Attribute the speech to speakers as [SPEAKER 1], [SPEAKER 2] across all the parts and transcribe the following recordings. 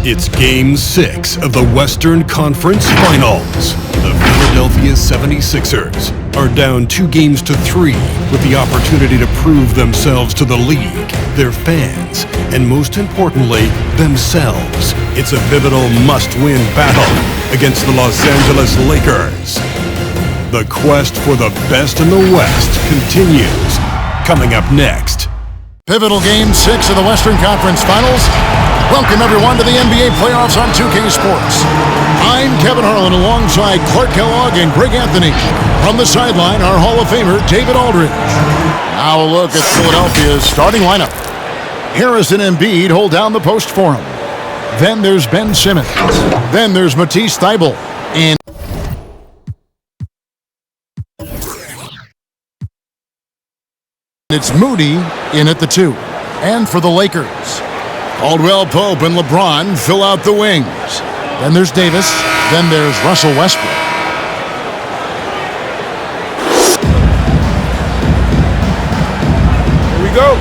[SPEAKER 1] It's Game 6 of the Western Conference Finals. The Philadelphia 76ers are down 2-3 with the opportunity to prove themselves to the league, their fans, and most importantly, themselves. It's a pivotal must-win battle against the Los Angeles Lakers. The quest for the best in the West continues. Coming up next.
[SPEAKER 2] Pivotal Game 6 of the Western Conference Finals. Welcome, everyone, to the NBA playoffs on 2K Sports. I'm Kevin Harlan alongside Clark Kellogg and Greg Anthony. From the sideline, our Hall of Famer, David Aldridge. Now a look at Philadelphia's starting lineup. Harris and Embiid hold down the post for him. Then there's Ben Simmons. Then there's Matisse Thybulle. And it's Moody in at the 2. And for the Lakers, Caldwell Pope and LeBron fill out the wings. Then there's Davis. Then there's Russell Westbrook.
[SPEAKER 3] Here we go.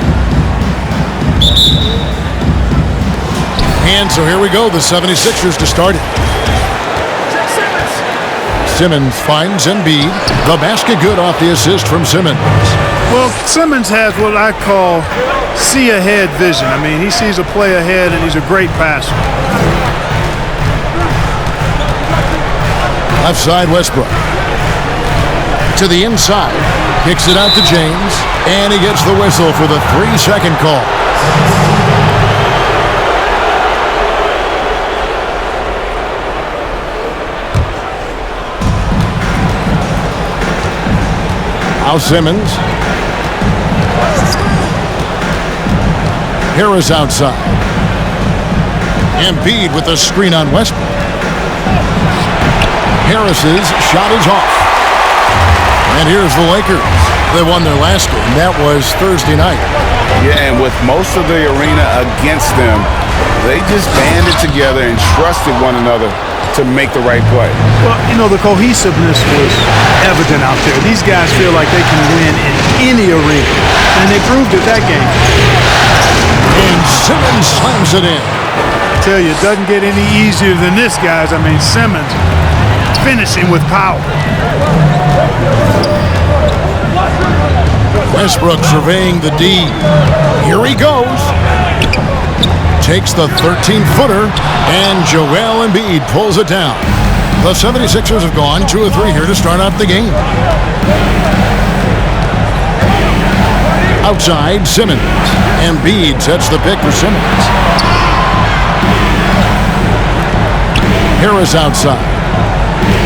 [SPEAKER 2] And so here we go, the 76ers to start it. Simmons finds Embiid. The basket good off the assist from Simmons.
[SPEAKER 3] Well, Simmons has what I call see-ahead vision. I mean, he sees a play ahead, and he's a great passer.
[SPEAKER 2] Left side, Westbrook. To the inside. Kicks it out to James. And he gets the whistle for the 3-second call. Now Simmons. Harris outside. Embiid with a screen on Westbrook. Harris's shot is off. And here's the Lakers. They won their last game. That was Thursday night.
[SPEAKER 4] Yeah, and with most of the arena against them, they just banded together and trusted one another to make the right play.
[SPEAKER 3] Well, you know, the cohesiveness was evident out there. These guys feel like they can win in any arena, and they proved it that game.
[SPEAKER 2] And Simmons slams it in.
[SPEAKER 3] I tell you, it doesn't get any easier than this, guys. I mean, Simmons finishing with power.
[SPEAKER 2] Westbrook surveying the D. Here he goes. Takes the 13-footer, and Joel Embiid pulls it down. The 76ers have gone 2 of 3 here to start out the game. Outside, Simmons. Embiid sets the pick for Simmons. Harris outside.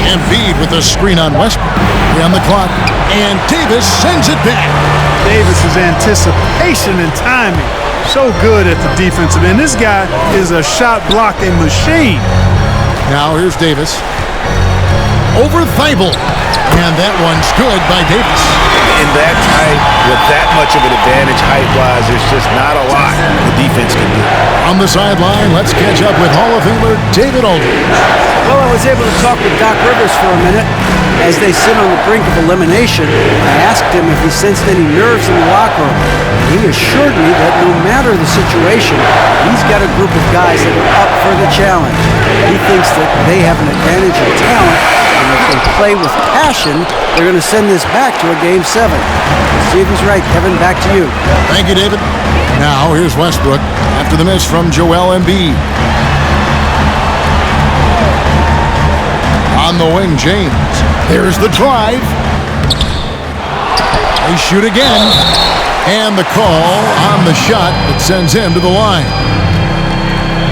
[SPEAKER 2] Embiid with a screen on Westbrook. On the clock, and Davis sends it back.
[SPEAKER 3] Davis's anticipation and timing, so good at the defensive end. This guy is a shot-blocking machine.
[SPEAKER 2] Now here's Davis. Over Thybulle. And that one's good by Davis.
[SPEAKER 5] In that tight, with that much of an advantage height-wise, there's just not a lot the defense can do.
[SPEAKER 2] On the sideline, let's catch up with Hall of Famer David Aldridge.
[SPEAKER 6] Well, I was able to talk with Doc Rivers for a minute. As they sit on the brink of elimination, I asked him if he sensed any nerves in the locker room. He assured me that no matter the situation, he's got a group of guys that are up for the challenge. He thinks that they have an advantage in talent, and if they play with passion, they're going to send this back to a Game 7. Let's see if he's right. Kevin, back to you.
[SPEAKER 2] Thank you, David. Now here's Westbrook after the miss from Joel Embiid. On the wing, James. There's the drive. They shoot again. And the call on the shot that sends him to the line.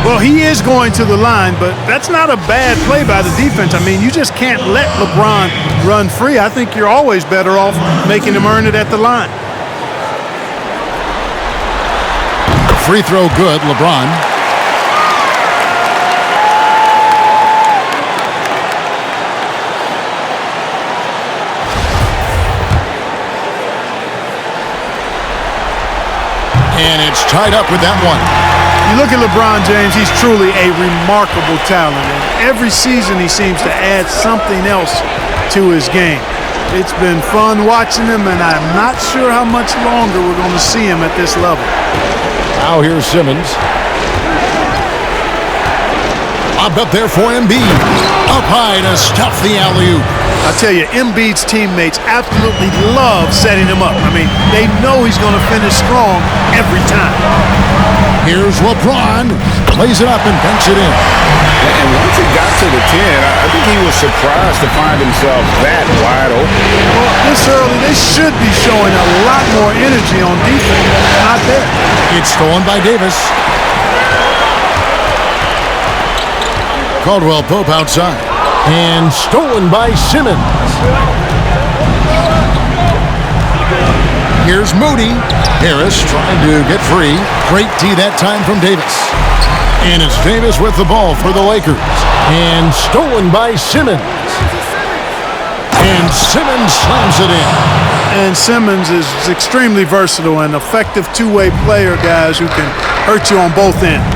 [SPEAKER 3] Well, he is going to the line, but that's not a bad play by the defense. I mean, you just can't let LeBron run free. I think you're always better off making him earn it at the line.
[SPEAKER 2] Free throw good, LeBron. And it's tied up with that one.
[SPEAKER 3] You look at LeBron James, he's truly a remarkable talent. And every season he seems to add something else to his game. It's been fun watching him, and I'm not sure how much longer we're going to see him at this level.
[SPEAKER 2] Now here's Simmons. Lobbed up there for Embiid. Up high to stuff the alley-oop.
[SPEAKER 3] I tell you, Embiid's teammates absolutely love setting him up. I mean, they know he's going to finish strong every time.
[SPEAKER 2] Here's LeBron. Plays it up and banks it in.
[SPEAKER 4] And once it got to the 10, I think he was surprised to find himself that wide open.
[SPEAKER 3] Well, this early, they should be showing a lot more energy on defense. Not there.
[SPEAKER 2] It's stolen by Davis. Caldwell Pope outside. And stolen by Simmons. Here's Moody. Harris trying to get free. Great D that time from Davis. And it's Davis with the ball for the Lakers. And stolen by Simmons. And Simmons slams it in.
[SPEAKER 3] And Simmons is extremely versatile and effective two-way player, guys, who can hurt you on both ends.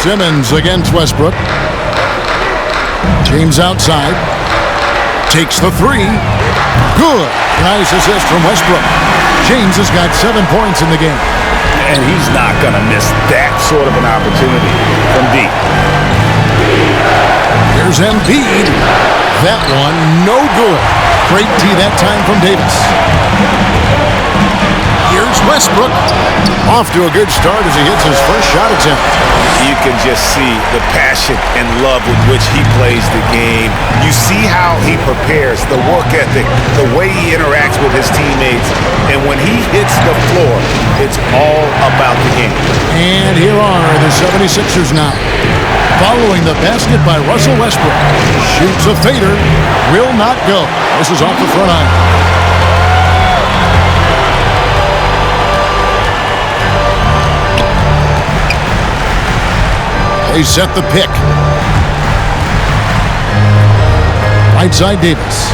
[SPEAKER 2] Simmons against Westbrook. James outside. Takes the three. Good. Nice assist from Westbrook. James has got 7 points in the game.
[SPEAKER 4] And he's not going to miss that sort of an opportunity from deep.
[SPEAKER 2] Here's Embiid. That one, no good. Great D that time from Davis. Here's Westbrook. Off to a good start as he hits his first shot attempt.
[SPEAKER 5] You can just see the passion and love with which he plays the game. You see how he prepares, the work ethic, the way he interacts with his teammates. And when he hits the floor, it's all about the game.
[SPEAKER 2] And here are the 76ers now. Following the basket by Russell Westbrook. Shoots a fader. Will not go. This is off the front iron. They set the pick. Right side Davis.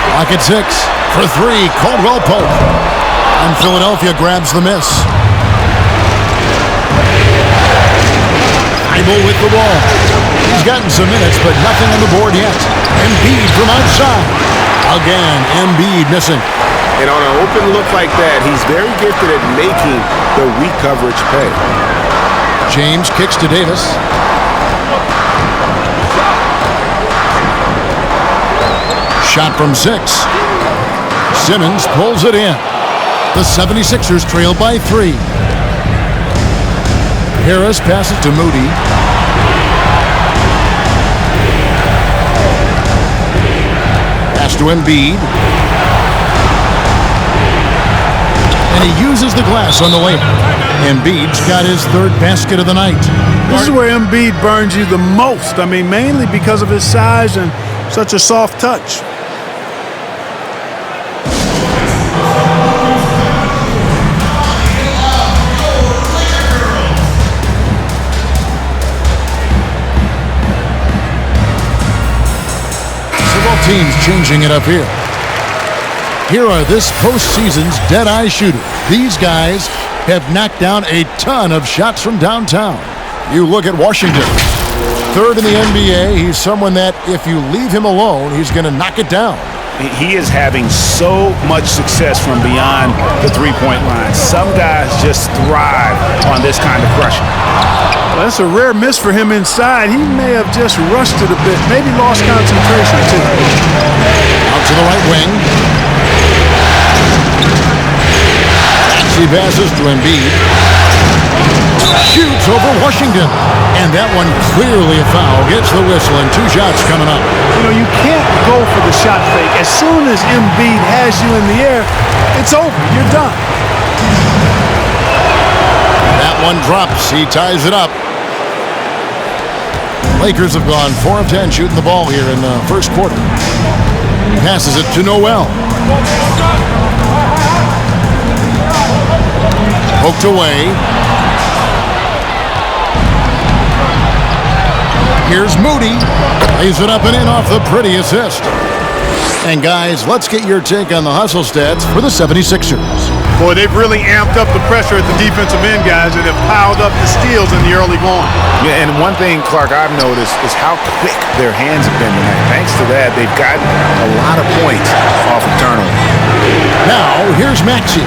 [SPEAKER 2] Clock at 6. For three, Caldwell Pope. And Philadelphia grabs the miss. Thibault with the ball. He's gotten some minutes, but nothing on the board yet. Embiid from outside. Again, Embiid missing.
[SPEAKER 5] And on an open look like that, he's very gifted at making the weak coverage pay.
[SPEAKER 2] James kicks to Davis. Shot from 6. Simmons pulls it in. The 76ers trail by 3. Harris passes to Moody. Pass to Embiid. And he uses the glass on the layup. Embiid's got his third basket of the night.
[SPEAKER 3] This is where Embiid burns you the most. I mean, mainly because of his size and such a soft touch.
[SPEAKER 2] Several teams changing it up here. Here are this postseason's dead-eye shooters. These guys have knocked down a ton of shots from downtown. You look at Washington. Third in the NBA. He's someone that if you leave him alone, he's going to knock it down.
[SPEAKER 5] He is having so much success from beyond the three-point line. Some guys just thrive on this kind of crushing.
[SPEAKER 3] Well, that's a rare miss for him inside. He may have just rushed it a bit, maybe lost concentration too.
[SPEAKER 2] Out to the right wing. He passes to Embiid. Shoots over Washington. And that one clearly a foul. Gets the whistle and 2 shots coming up.
[SPEAKER 3] You know, you can't go for the shot fake. As soon as Embiid has you in the air, it's over. You're done.
[SPEAKER 2] That one drops. He ties it up. Lakers have gone 4 of 10 shooting the ball here in the first quarter. Passes it to Noel. Poked away. Here's Moody. Lays it up and in off the pretty assist. And guys, let's get your take on the hustle stats for the 76ers.
[SPEAKER 3] Boy, they've really amped up the pressure at the defensive end, guys, and have piled up the steals in the early going.
[SPEAKER 5] Yeah, and one thing, Clark, I've noticed is how quick their hands have been tonight. Thanks to that, they've gotten a lot of points off of turnover.
[SPEAKER 2] Now, here's Maxey.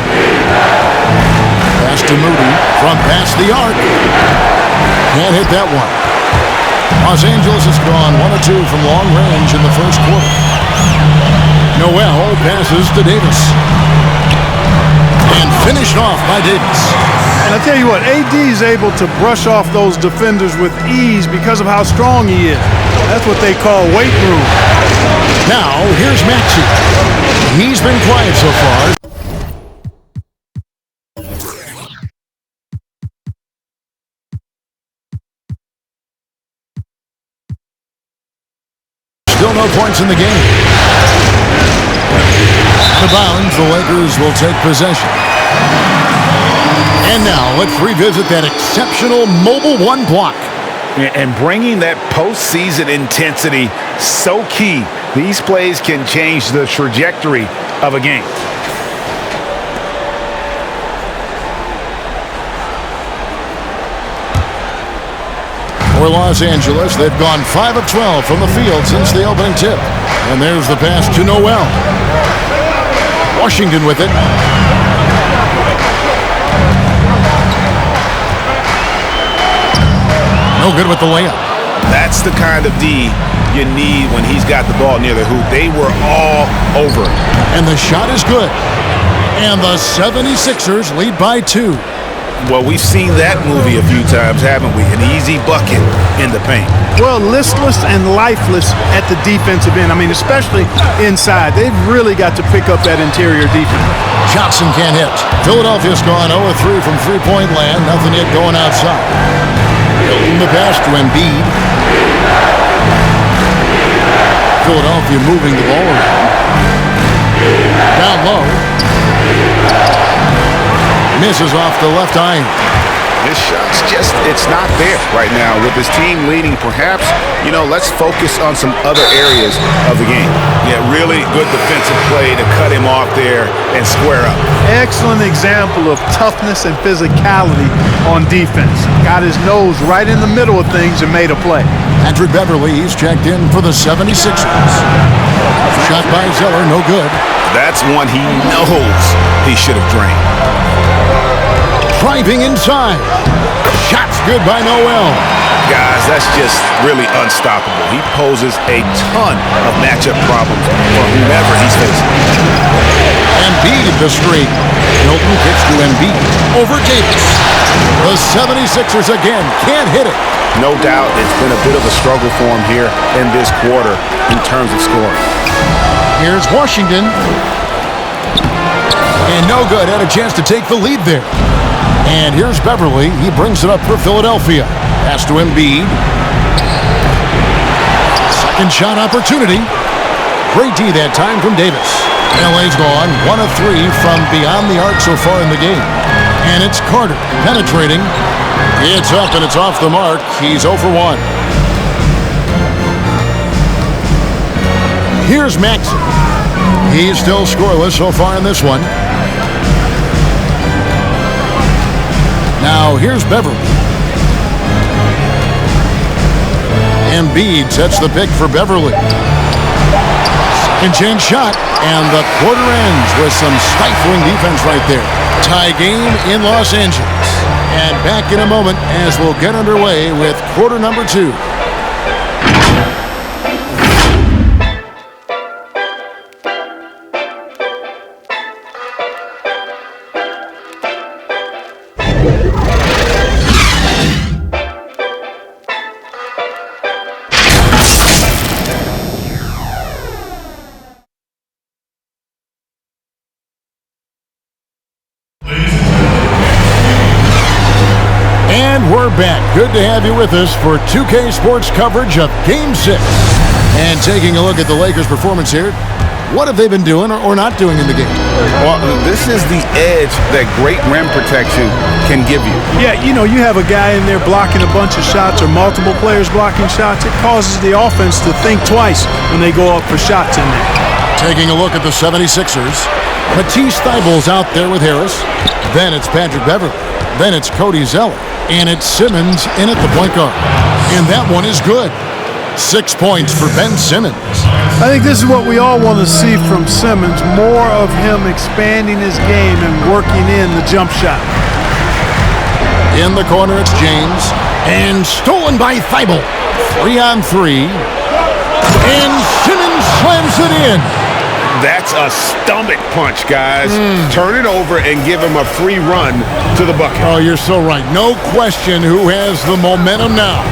[SPEAKER 2] Pass to Moody from past the arc. Can't hit that one. Los Angeles has gone 1 of 2 from long range in the first quarter. Noel passes to Davis. And finished off by Davis.
[SPEAKER 3] And I tell you what, AD is able to brush off those defenders with ease because of how strong he is. That's what they call weight room.
[SPEAKER 2] Now, here's Maxey. He's been quiet so far. Still no points in the game. The bounds, the Lakers will take possession. And now, let's revisit that exceptional Mobile One block.
[SPEAKER 5] And bringing that postseason intensity, so key. These plays can change the trajectory of a game.
[SPEAKER 2] For Los Angeles, they've gone 5 of 12 from the field since the opening tip. And there's the pass to Noel. Washington with it. No good with the layup.
[SPEAKER 5] That's the kind of D you need when he's got the ball near the hoop. They were all over it.
[SPEAKER 2] And the shot is good. And the 76ers lead by 2.
[SPEAKER 5] Well, we've seen that movie a few times, haven't we? An easy bucket in the paint.
[SPEAKER 3] Well, listless and lifeless at the defensive end. I mean, especially inside. They've really got to pick up that interior defense.
[SPEAKER 2] Johnson can't hit. Philadelphia's gone 0 of 3 from three-point land. Nothing yet going outside. Hilton the pass to Embiid. Philadelphia moving the ball around. Down low. Misses off the left eye.
[SPEAKER 5] His shot's just, it's not there right now. With his team leading, perhaps, let's focus on some other areas of the game. Yeah, really good defensive play to cut him off there and square up.
[SPEAKER 3] Excellent example of toughness and physicality on defense. Got his nose right in the middle of things and made a play.
[SPEAKER 2] Patrick Beverly, he's checked in for the 76ers. Shot by Zeller, no good.
[SPEAKER 5] That's one he knows he should have drained.
[SPEAKER 2] Driving inside. Shot's good by Noel.
[SPEAKER 5] Guys, that's just really unstoppable. He poses a ton of matchup problems for whomever he's facing.
[SPEAKER 2] Embiid the streak. Hilton kicks to Embiid. Over Davis. The 76ers again can't hit it.
[SPEAKER 5] No doubt it's been a bit of a struggle for him here in this quarter in terms of scoring.
[SPEAKER 2] Here's Washington. And no good. Had a chance to take the lead there. And here's Beverly. He brings it up for Philadelphia. Pass to Embiid. Second shot opportunity. Great D that time from Davis. LA's gone 1 of 3 from beyond the arc so far in the game. And it's Carter penetrating. It's up and it's off the mark. He's 0 for 1. Here's Maxey. He's still scoreless so far in this one. Now here's Beverly. Embiid sets the pick for Beverly. Second chance shot, and the quarter ends with some stifling defense right there. Tie game in Los Angeles. And back in a moment as we'll get underway with quarter number 2. We're back. Good to have you with us for 2K Sports coverage of Game 6. And taking a look at the Lakers' performance here, what have they been doing or not doing in the game?
[SPEAKER 4] Well, this is the edge that great rim protection can give you.
[SPEAKER 3] Yeah, you have a guy in there blocking a bunch of shots or multiple players blocking shots. It causes the offense to think twice when they go up for shots in there.
[SPEAKER 2] Taking a look at the 76ers, Matisse Thybulle's out there with Harris. Then it's Patrick Beverly. Then it's Cody Zeller. And it's Simmons in at the point guard. And that one is good. 6 points for Ben Simmons.
[SPEAKER 3] I think this is what we all want to see from Simmons. More of him expanding his game and working in the jump shot.
[SPEAKER 2] In the corner, it's James. And stolen by Thibault. 3-on-3. And Simmons slams it in.
[SPEAKER 5] That's a stomach punch, guys. Turn it over and give him a free run to the bucket.
[SPEAKER 2] Oh, you're so right. No question who has the momentum now.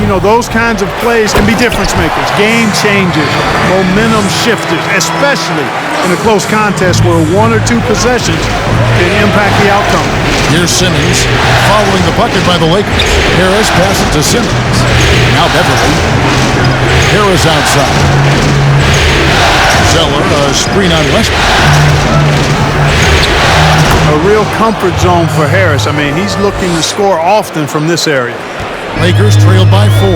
[SPEAKER 3] You know, those kinds of plays can be difference makers, game changers, momentum shifters, especially in a close contest where one or two possessions can impact the outcome.
[SPEAKER 2] Here's Simmons following the bucket by the Lakers. Harris passes to Simmons. Now Beverly. Harris outside. Zeller, a screen on Westbrook.
[SPEAKER 3] A real comfort zone for Harris. I mean, he's looking to score often from this area.
[SPEAKER 2] Lakers trailed by 4.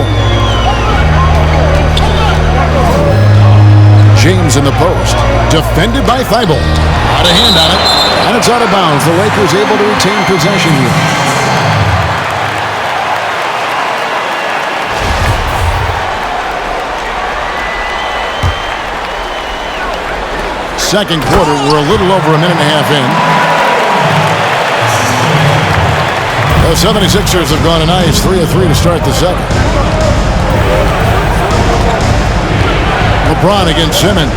[SPEAKER 2] James in the post. Defended by Thibault. Out of hand on it. And it's out of bounds. The Lakers able to retain possession here. Second quarter, we're a little over a minute and a half in. The 76ers have gone a nice 3 of 3 to start the second. LeBron against Simmons.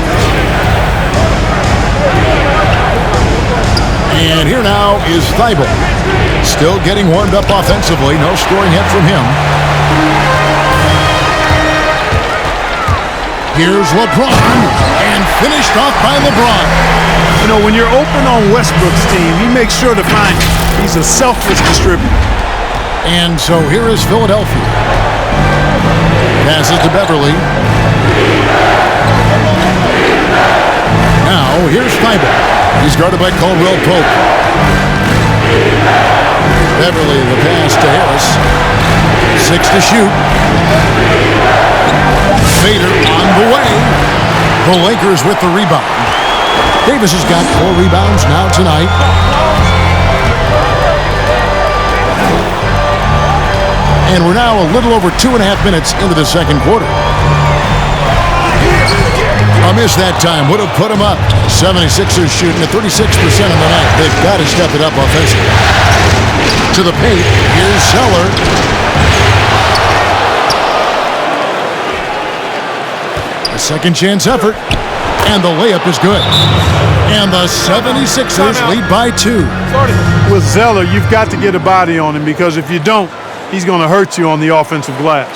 [SPEAKER 2] And here now is Thibault. Still getting warmed up offensively. No scoring hit from him. Here's LeBron. And finished off by LeBron.
[SPEAKER 3] You know, when you're open on Westbrook's team, he makes sure to find it. He's a selfless distributor.
[SPEAKER 2] And so here is Philadelphia. Passes to Beverly. Now here's Thibault. He's guarded by Caldwell Pope. Beverly, the pass to Harris. 6 to shoot. Fader on the way. The Lakers with the rebound. Davis has got 4 rebounds now tonight. And we're now a little over 2.5 minutes into the second quarter. A miss that time would have put them up. 76ers shooting at 36% on the night. They've got to step it up offensively. To the paint, here's Zeller. A second chance effort. And the layup is good. And the 76ers lead by 2.
[SPEAKER 3] With Zeller, you've got to get a body on him because if you don't, he's going to hurt you on the offensive glass.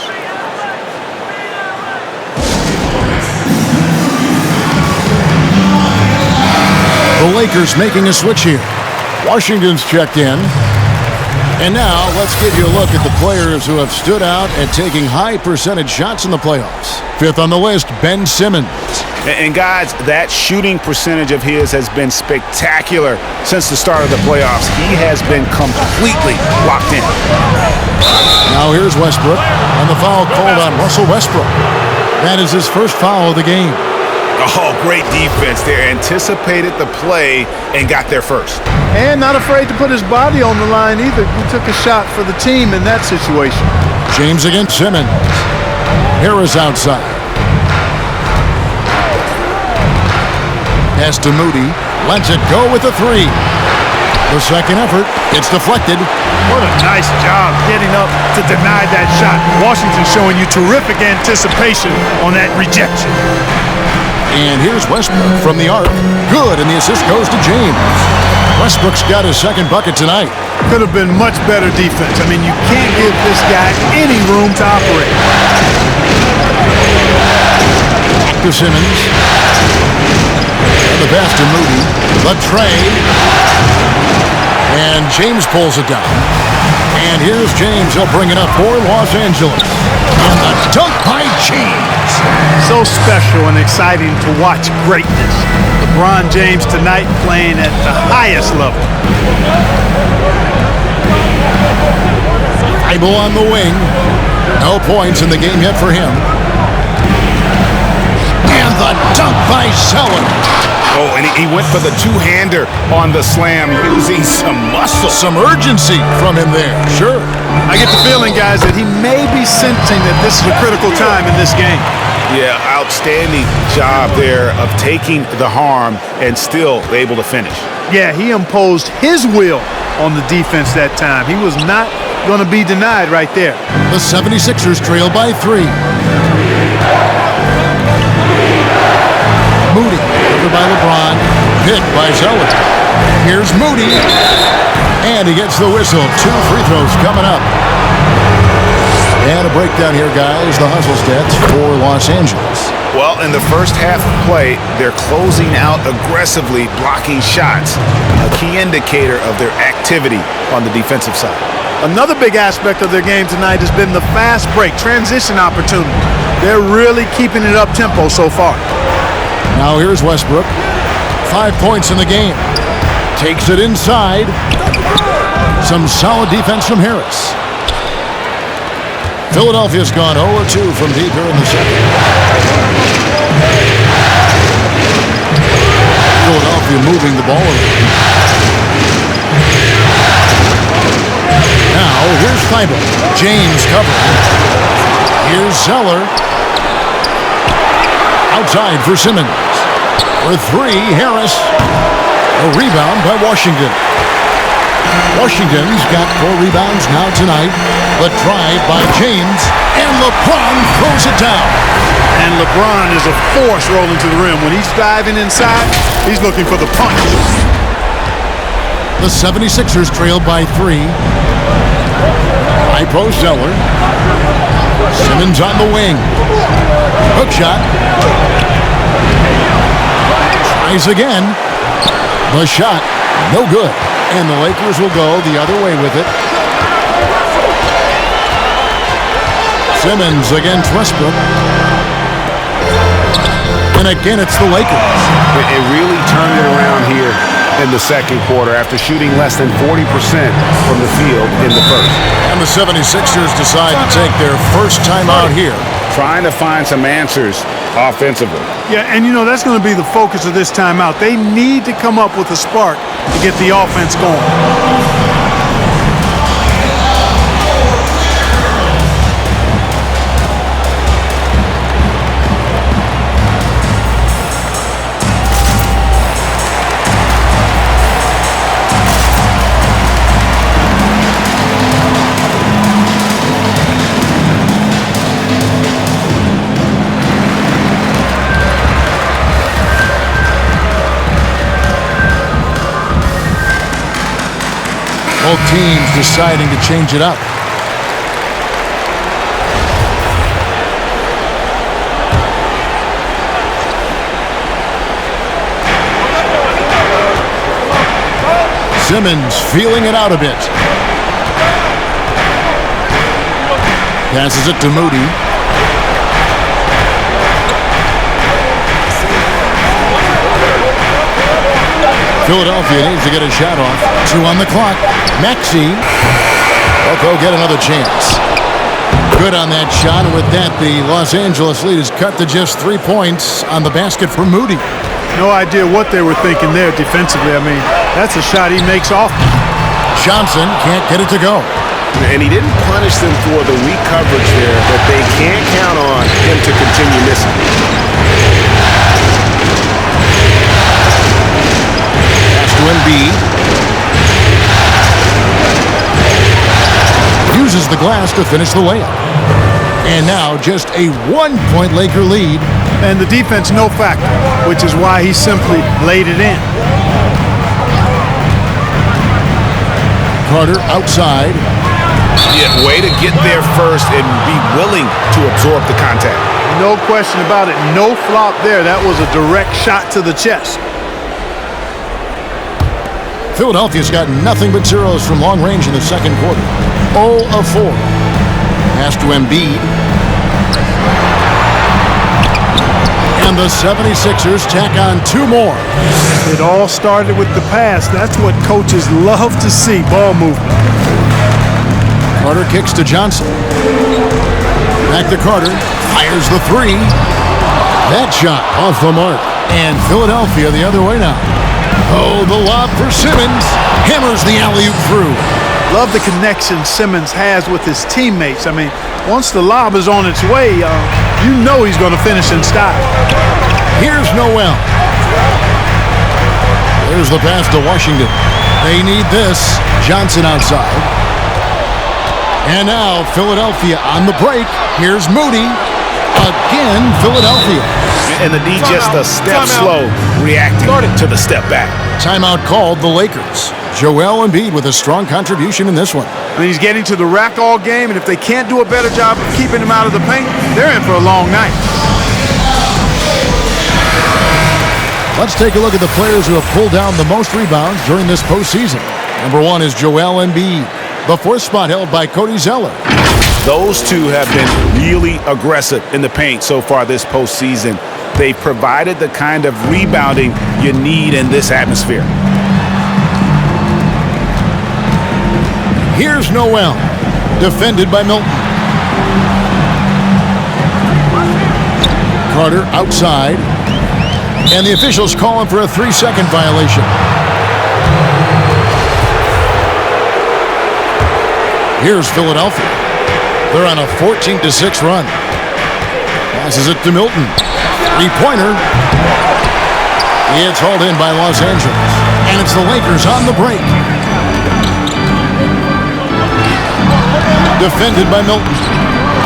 [SPEAKER 2] The Lakers making a switch here. Washington's checked in. And now let's give you a look at the players who have stood out and taking high percentage shots in the playoffs. 5th on the list, Ben Simmons.
[SPEAKER 5] And guys, that shooting percentage of his has been spectacular since the start of the playoffs. He has been completely locked in.
[SPEAKER 2] Now here's Westbrook, and the foul called on Russell Westbrook. That is his first foul of the game.
[SPEAKER 5] Oh, great defense there. Anticipated the play and got there first.
[SPEAKER 3] And not afraid to put his body on the line either. He took a shot for the team in that situation.
[SPEAKER 2] James against Simmons. Harris outside. Pass to Moody. Lets it go with the 3. The second effort, it's deflected.
[SPEAKER 3] What a nice job getting up to deny that shot. Washington showing you terrific anticipation on that rejection.
[SPEAKER 2] And here's Westbrook from the arc. Good, and the assist goes to James. Westbrook's got his second bucket tonight.
[SPEAKER 3] Could have been much better defense. I mean, you can't give this guy any room to operate.
[SPEAKER 2] Back to Simmons. And the pass to Moody. The tray. And James pulls it down. And here's James. He'll bring it up for Los Angeles. And the dunk by James.
[SPEAKER 3] So special and exciting to watch greatness. LeBron James tonight playing at the highest level.
[SPEAKER 2] Thibault on the wing. No points in the game yet for him. And the dunk by Zeller.
[SPEAKER 5] Oh, and he went for the two-hander on the slam using some muscle.
[SPEAKER 2] Some urgency from him there, sure.
[SPEAKER 3] I get the feeling, guys, that he may be sensing that this is a critical time in this game.
[SPEAKER 5] Yeah, outstanding job there of taking the harm and still able to finish.
[SPEAKER 3] Yeah, he imposed his will on the defense that time. He was not going to be denied right there.
[SPEAKER 2] The 76ers trail by 3. Moody, covered by LeBron, picked by Zeller. Here's Moody, and he gets the whistle. 2 free throws coming up. And a breakdown here, guys. The hustle stats for Los Angeles.
[SPEAKER 5] Well, in the first half of play, they're closing out aggressively, blocking shots, a key indicator of their activity on the defensive side.
[SPEAKER 3] Another big aspect of their game tonight has been the fast break, transition opportunity. They're really keeping it up-tempo so far.
[SPEAKER 2] Now here's Westbrook. 5 points in the game. Takes it inside. Some solid defense from Harris. Philadelphia's gone 0-2 from deep here in the second. Philadelphia moving the ball around. Now here's Thibault. James covering. Here's Zeller. Outside for Simmons. For 3, Harris. A rebound by Washington. Washington's got 4 rebounds now tonight. The drive by James, and LeBron throws it down.
[SPEAKER 3] And LeBron is a force rolling to the rim. When he's diving inside, he's looking for the punch.
[SPEAKER 2] The 76ers trail by 3. High post Zeller. Simmons on the wing. Hook shot. Tries again. The shot, no good. And the Lakers will go the other way with it. Simmons against Westbrook. And again, it's the Lakers.
[SPEAKER 5] It really turned it around here in the second quarter after shooting less than 40% from the field in the first.
[SPEAKER 2] And the 76ers decide to take their first time out here.
[SPEAKER 4] Trying to find some answers offensively.
[SPEAKER 3] Yeah, and you know, that's going to be the focus of this timeout. They need to come up with a spark to get the offense going.
[SPEAKER 2] Both teams deciding to change it up. Simmons feeling it out a bit. Passes it to Moody. Philadelphia needs to get a shot off. 2 on the clock. Maxey. They'll go get another chance. Good on that shot. And with that, the Los Angeles lead is cut to just 3 points on the basket for Moody.
[SPEAKER 3] No idea what they were thinking there defensively. I mean, that's a shot he makes off.
[SPEAKER 2] Johnson can't get it to go.
[SPEAKER 5] And he didn't punish them for the weak coverage there, but they can't count on him to continue missing.
[SPEAKER 2] Embiid uses the glass to finish the layup. And now just a 1-point Laker lead.
[SPEAKER 3] And the defense no factor, which is why he simply laid it in.
[SPEAKER 2] Carter outside.
[SPEAKER 5] Yeah, way to get there first and be willing to absorb the contact.
[SPEAKER 3] No question about it. No flop there. That was a direct shot to the chest.
[SPEAKER 2] Philadelphia's got nothing but zeros from long range in the second quarter. 0 of 4. Pass to Embiid. And the 76ers tack on 2 more.
[SPEAKER 3] It all started with the pass. That's what coaches love to see, ball movement.
[SPEAKER 2] Carter kicks to Johnson. Back to Carter. Fires the 3. That shot off the mark. And Philadelphia the other way now. Oh, the lob for Simmons. Hammers the alley-oop through.
[SPEAKER 3] Love the connection Simmons has with his teammates. I mean, once the lob is on its way, you know he's going to finish in style.
[SPEAKER 2] Here's Noel. There's the pass to Washington. They need this. Johnson outside. And now Philadelphia on the break. Here's Moody. Again, Philadelphia.
[SPEAKER 5] And the D just a step slow, reacting to the step back.
[SPEAKER 2] Timeout called the Lakers. Joel Embiid with a strong contribution in this one.
[SPEAKER 3] I mean, he's getting to the rack all game, and if they can't do a better job of keeping him out of the paint, they're in for a long night.
[SPEAKER 2] Let's take a look at the players who have pulled down the most rebounds during this postseason. Number 1 is Joel Embiid. The 4th spot held by Cody Zeller.
[SPEAKER 5] Those two have been really aggressive in the paint so far this postseason. They've provided the kind of rebounding you need in this atmosphere.
[SPEAKER 2] Here's Noel, defended by Milton. Carter outside, and the officials calling for a 3-second violation. Here's Philadelphia. They're on a 14-6 run. Passes it to Milton. Three-pointer. It's hauled in by Los Angeles. And it's the Lakers on the break. Defended by Milton.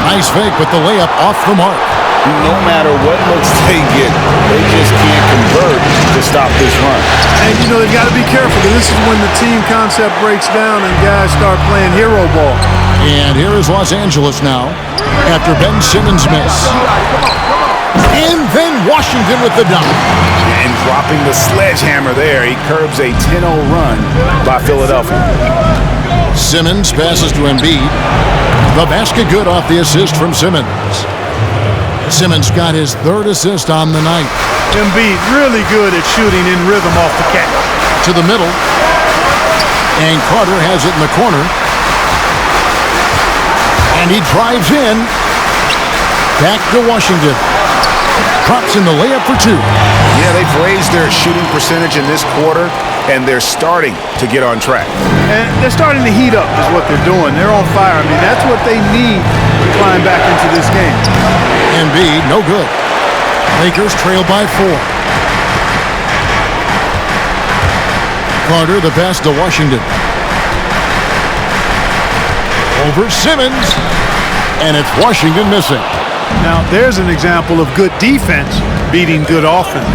[SPEAKER 2] Nice fake, but the layup off the mark.
[SPEAKER 4] No matter what looks they get, they just can't convert to stop this run.
[SPEAKER 3] And, you know, they've got to be careful, because this is when the team concept breaks down and guys start playing hero ball.
[SPEAKER 2] And here is Los Angeles now after Ben Simmons' miss. And then Washington with the dunk.
[SPEAKER 5] And dropping the sledgehammer there, he curbs a 10-0 run by Philadelphia.
[SPEAKER 2] Simmons passes to Embiid. The basket good off the assist from Simmons. Simmons got his 3rd assist on the night.
[SPEAKER 3] Embiid really good at shooting in rhythm off the catch.
[SPEAKER 2] To the middle. And Carter has it in the corner. And he drives in. Back to Washington. Drops in the layup for 2.
[SPEAKER 5] Yeah, they've raised their shooting percentage in this quarter, and they're starting to get on track.
[SPEAKER 3] And they're starting to heat up is what they're doing. They're on fire. I mean, that's what they need to climb back into this game.
[SPEAKER 2] Embiid, no good. Lakers trail by 4. Carter, the pass to Washington. Over Simmons. And it's Washington missing.
[SPEAKER 3] Now, there's an example of good defense beating good offense.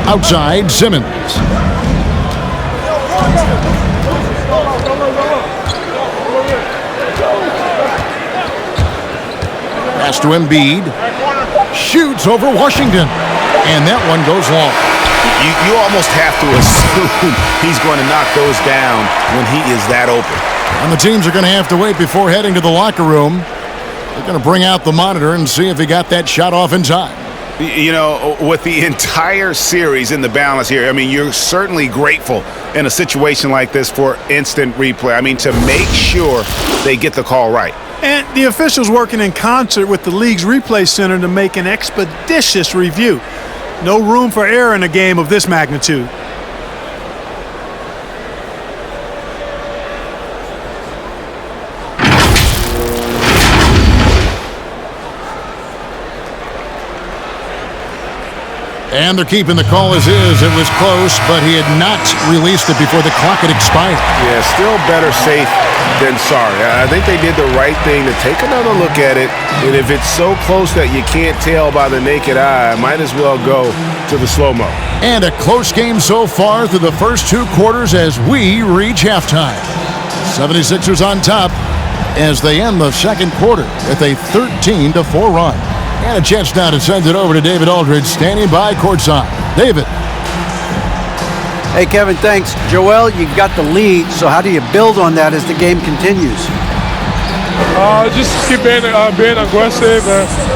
[SPEAKER 2] Outside, Simmons. Pass to Embiid. Shoots over Washington. And that one goes long.
[SPEAKER 5] You almost have to assume he's going to knock those down when he is that open.
[SPEAKER 2] And the teams are going to have to wait before heading to the locker room. They're going to bring out the monitor and see if he got that shot off in time.
[SPEAKER 5] You know, with the entire series in the balance here, I mean, you're certainly grateful in a situation like this for instant replay. I mean, to make sure they get the call right.
[SPEAKER 3] And the officials working in concert with the league's replay center to make an expeditious review. No room for error in a game of this magnitude.
[SPEAKER 2] And they're keeping the call as is. It was close, but he had not released it before the clock had expired.
[SPEAKER 5] Yeah, still better safe than sorry. I think they did the right thing to take another look at it. And if it's so close that you can't tell by the naked eye, might as well go to the slow-mo.
[SPEAKER 2] And a close game so far through the first 2 quarters as we reach halftime. 76ers on top as they end the second quarter with a 13-4 run. And a chance now to send it over to David Aldridge, standing by courtside. David.
[SPEAKER 6] Hey, Kevin, thanks. Joel, you've got the lead, so how do you build on that as the game continues?
[SPEAKER 7] Just keep being aggressive.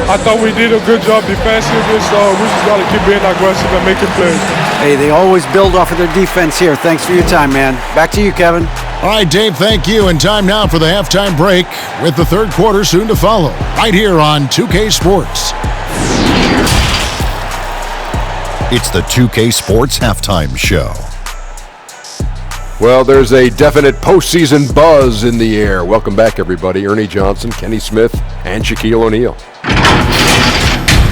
[SPEAKER 7] I thought we did a good job defensively, so we just got to keep being aggressive and making plays.
[SPEAKER 6] Hey, they always build off of their defense here. Thanks for your time, man. Back to you, Kevin.
[SPEAKER 2] All right, Dave, thank you. And time now for the halftime break with the third quarter soon to follow. Right here on 2K Sports.
[SPEAKER 8] It's the 2K Sports Halftime Show.
[SPEAKER 9] Well, there's a definite postseason buzz in the air. Welcome back, everybody. Ernie Johnson, Kenny Smith, and Shaquille O'Neal.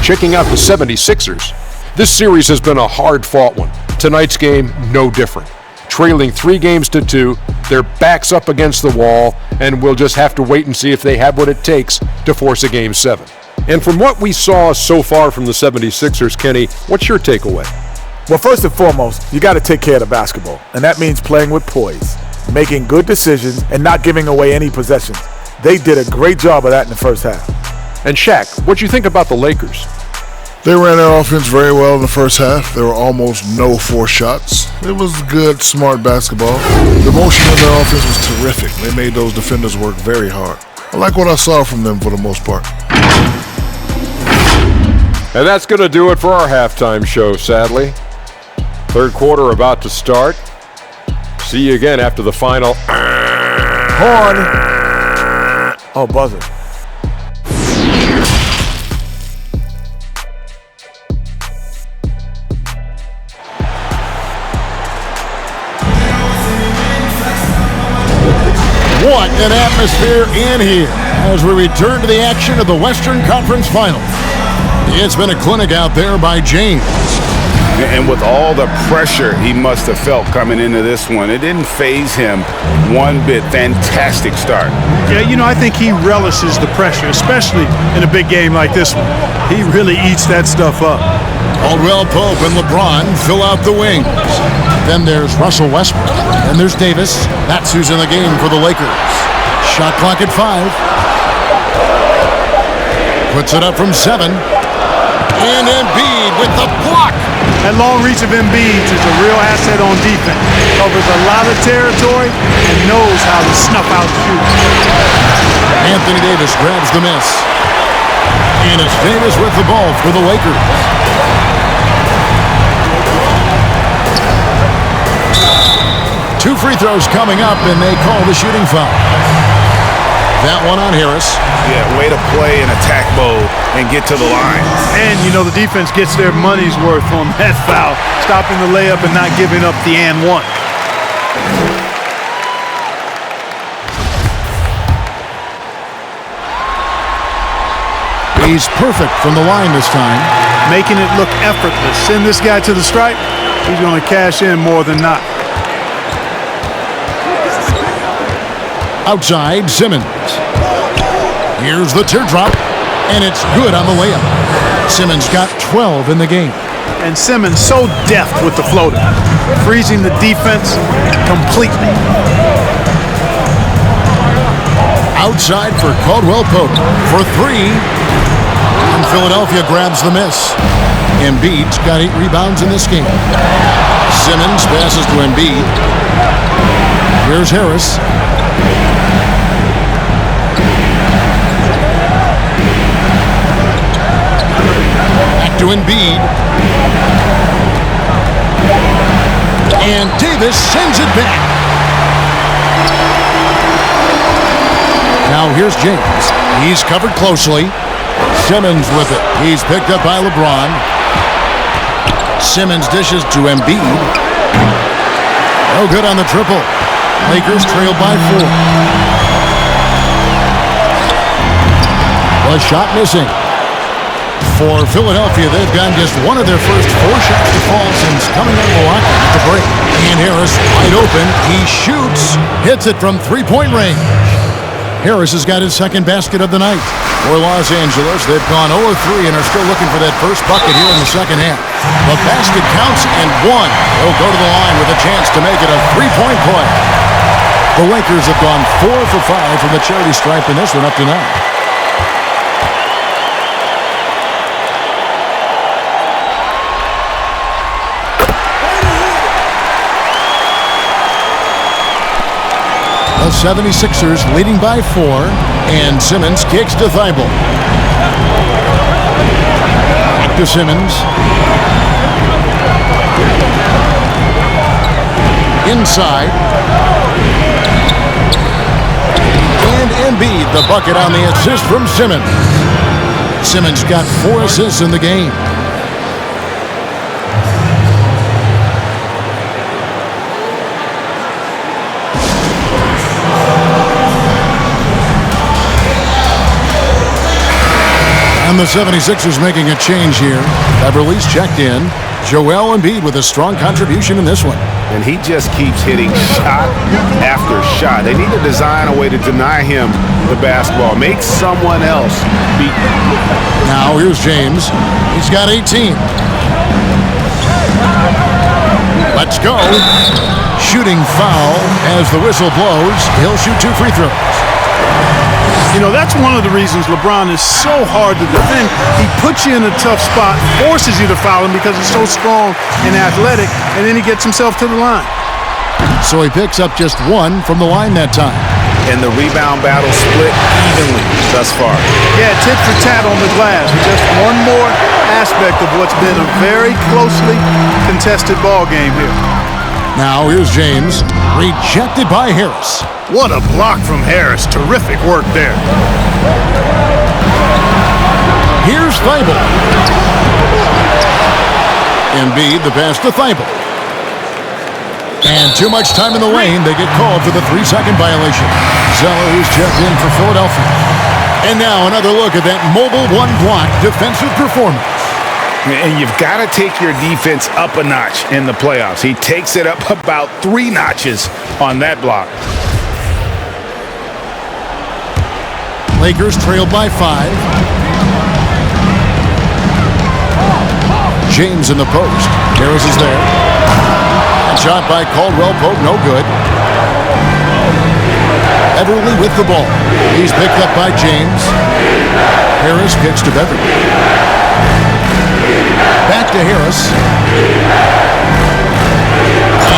[SPEAKER 9] Checking out the 76ers. This series has been a hard-fought one. Tonight's game, no different. trailing 3-2. Their backs up against the wall, and we'll just have to wait and see if they have what it takes to force a Game 7. And from what we saw so far from the 76ers, Kenny, what's your takeaway?
[SPEAKER 10] Well, first and foremost, you got to take care of the basketball, and that means playing with poise, making good decisions, and not giving away any possessions. They did a great job of that in the first half.
[SPEAKER 9] And Shaq, what do you think about the Lakers?
[SPEAKER 11] They ran their offense very well in the first half. There were almost no forced shots. It was good, smart basketball. The motion in their offense was terrific. They made those defenders work very hard. I like what I saw from them for the most part.
[SPEAKER 9] And that's going to do it for our halftime show, sadly. Third quarter about to start. See you again after the final.
[SPEAKER 10] Horn. Oh, buzzer.
[SPEAKER 2] What an atmosphere in here as we return to the action of the Western Conference Finals. It's been a clinic out there by James.
[SPEAKER 4] And with all the pressure he must have felt coming into this one, it didn't faze him one bit. Fantastic start.
[SPEAKER 3] Yeah, I think he relishes the pressure, especially in a big game like this one. He really eats that stuff up.
[SPEAKER 2] Caldwell Pope and LeBron fill out the wings. Then there's Russell Westbrook. And there's Davis. That's who's in the game for the Lakers. Shot clock at 5. Puts it up from 7. And Embiid with the block.
[SPEAKER 3] That long reach of Embiid is a real asset on defense. Covers a lot of territory and knows how to snuff out shoots.
[SPEAKER 2] Anthony Davis grabs the miss. And it's Davis with the ball for the Lakers. Two free throws coming up, and they call the shooting foul. That one on Harris.
[SPEAKER 5] Yeah, way to play in attack mode and get to the line.
[SPEAKER 3] And, the defense gets their money's worth on that foul, stopping the layup and not giving up the and one.
[SPEAKER 2] He's perfect from the line this time.
[SPEAKER 3] Making it look effortless. Send this guy to the stripe, he's going to cash in more than not.
[SPEAKER 2] Outside, Simmons. Here's the teardrop, and it's good on the layup. Simmons got 12 in the game.
[SPEAKER 3] And Simmons so deft with the floater, freezing the defense completely.
[SPEAKER 2] Outside for Caldwell Pope for 3. And Philadelphia grabs the miss. Embiid's got 8 rebounds in this game. Simmons passes to Embiid. Here's Harris. Back to Embiid. And Davis sends it back. Now here's James. He's covered closely. Simmons with it. He's picked up by LeBron. Simmons dishes to Embiid. No good on the triple. Lakers trail by 4. The shot missing. For Philadelphia, they've gotten just one of their first 4 shots to fall since coming out of the locker at the break. And Harris wide open. He shoots. Hits it from 3-point range. Harris has got his second basket of the night. For Los Angeles, they've gone 0-3 and are still looking for that first bucket here in the second half. The basket counts and 1. They'll go to the line with a chance to make it a 3-point play. The Lakers have gone 4 for 5 from the charity stripe in this one up to now. The 76ers leading by 4, and Simmons kicks to Thibault. Back to Simmons. Inside. And Embiid, the bucket on the assist from Simmons. Simmons got 4 assists in the game. And the 76ers making a change here. Beverly's checked in. Joel Embiid with a strong contribution in this one.
[SPEAKER 5] And he just keeps hitting shot after shot. They need to design a way to deny him the basketball. Make someone else beat him.
[SPEAKER 2] Now here's James. He's got 18. Let's go. Shooting foul as the whistle blows. He'll shoot 2 free throws.
[SPEAKER 3] You know, that's one of the reasons LeBron is so hard to defend. He puts you in a tough spot, forces you to foul him because he's so strong and athletic, and then he gets himself to the line.
[SPEAKER 2] So he picks up just 1 from the line that time.
[SPEAKER 5] And the rebound battle split evenly thus far.
[SPEAKER 3] Yeah, tit for tat on the glass. Just one more aspect of what's been a very closely contested ball game here.
[SPEAKER 2] Now here's James, rejected by Harris.
[SPEAKER 3] What a block from Harris. Terrific work there.
[SPEAKER 2] Here's Thibault. Embiid, the pass to Thibault. And too much time in the lane. They get called for the 3-second violation. Zeller is checked in for Philadelphia. And now another look at that mobile one-block defensive performance.
[SPEAKER 5] And you've got to take your defense up a notch in the playoffs. He takes it up about 3 notches on that block.
[SPEAKER 2] Lakers trailed by 5. James in the post. Harris is there. Shot by Caldwell Pope, no good. Beverly with the ball. He's picked up by James. Harris kicks to Beverly. Back to Harris.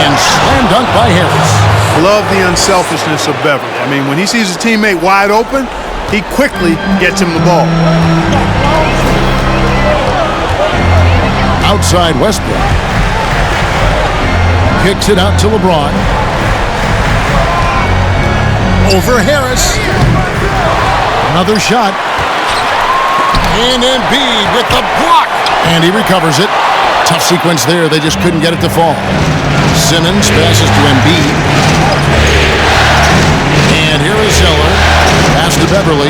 [SPEAKER 2] And slam dunk by Harris.
[SPEAKER 3] Love the unselfishness of Beverly. I mean, when he sees his teammate wide open, he quickly gets him the ball.
[SPEAKER 2] Outside Westbrook. Kicks it out to LeBron. Over Harris. Another shot. And Embiid with the block. And he recovers it. Tough sequence there. They just couldn't get it to fall. Simmons passes to Embiid. And here is Zeller. Pass to Beverly.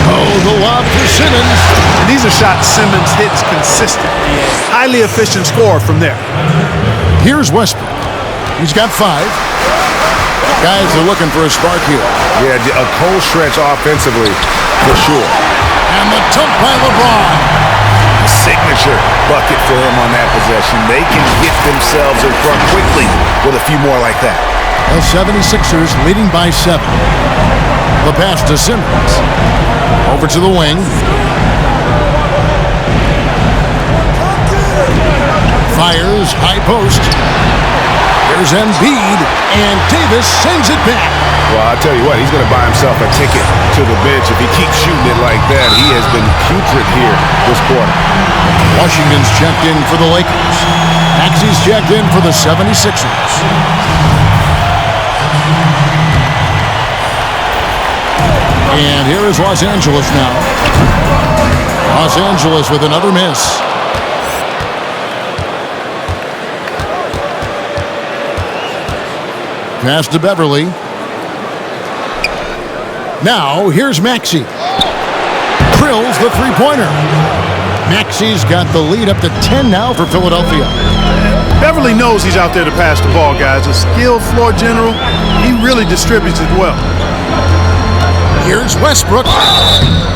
[SPEAKER 2] Oh, the lob for Simmons.
[SPEAKER 3] And these are shots Simmons hits consistently. Highly efficient score from there.
[SPEAKER 2] Here's Westbrook. He's got 5. Guys are looking for a spark here.
[SPEAKER 5] Yeah, a cold stretch offensively, for sure.
[SPEAKER 2] And the dunk by LeBron.
[SPEAKER 5] Signature bucket for him on that possession. They can get themselves in front quickly with a few more like that.
[SPEAKER 2] The 76ers leading by 7. The pass to Simmons. Over to the wing. Fires, high post. Here's Embiid, and Davis sends it back.
[SPEAKER 5] Well, I'll tell you what, he's going to buy himself a ticket to the bench. If he keeps shooting it like that, he has been putrid here this quarter.
[SPEAKER 2] Washington's checked in for the Lakers. Maxey's checked in for the 76ers. And here is Los Angeles now. Los Angeles with another miss. Pass to Beverly. Now, here's Maxey. Drills the three-pointer. Maxey's got the lead up to 10 now for Philadelphia.
[SPEAKER 3] Beverly knows he's out there to pass the ball, guys. A skilled floor general. He really distributes it well.
[SPEAKER 2] Here's Westbrook.